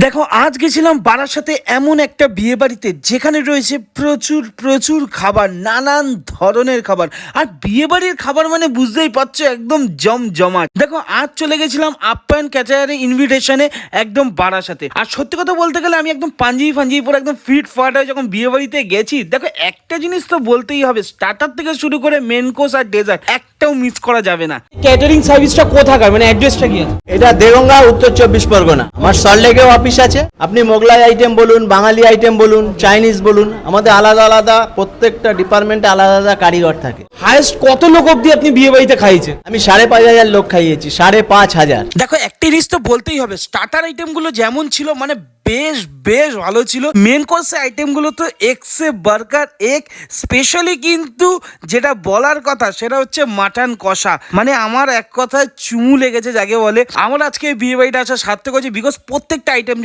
দেখো আজ গেছিলাম বারাসাতে এমন একটা বিয়ে বাড়িতে যেখানে রয়েছে প্রচুর প্রচুর খাবার, নানান ধরনের খাবার। আর বিয়ে বাড়ির খাবার মানে বুঝতেই পারছো একদম জমজমাট। দেখো আজ চলে গেছিলাম আপ্যায়ন ক্যাটারারের ইনভিটেশনে একদম বারাসাতে। আর সত্যি কথা বলতে গেলে আমি একদম পাঞ্জাবি পরে একদম ফিট ফাট হয়ে যখন বিয়ে বাড়িতে গেছি, দেখো একটা জিনিস তো বলতেই হবে, স্টার্টার থেকে শুরু করে মেন কোর্স আর ডেজার্ট একটাও মিস করা যাবে না। ক্যাটারিং সার্ভিসটা কোথাকার, মানে অ্যাড্রেসটা কি আছে? এটা দেগঙ্গা, উত্তর 24 পরগনা। আমার সল্টলেকেও অফিস আছে। আপনি মোগলাই আইটেম বলুন, বাঙালি আইটেম বলুন, চাইনিজ বলুন, আমাদের আলাদা আলাদা প্রত্যেকটা ডিপার্টমেন্টে আলাদা আলাদা কারিগর থাকে। হায়েস্ট কত লোক অবধি আপনি বিয়ে বাড়িতে খাইয়েছেন? আমি 5,500 লোক খাইয়েছি, 5,500। দেখো একটা জিনিস তো বলতেই হবে, স্টার্টার আইটেমগুলো যেমন ছিল মানে বেশ বেশ ভালো ছিল। মেন কোর্সের আইটেমগুলো তো এক্সে বার্গার এক। স্পেশালি কিন্তু যেটা বলার কথা সেটা হচ্ছে মাটন কষা। মানে আমার এক কথায় চুমু লেগেছে যাকে বলে। আমার আজকে বিয়ে বাড়িটা আসা সার্থক হয়েছে, বিকজ প্রত্যেকটা আইটেম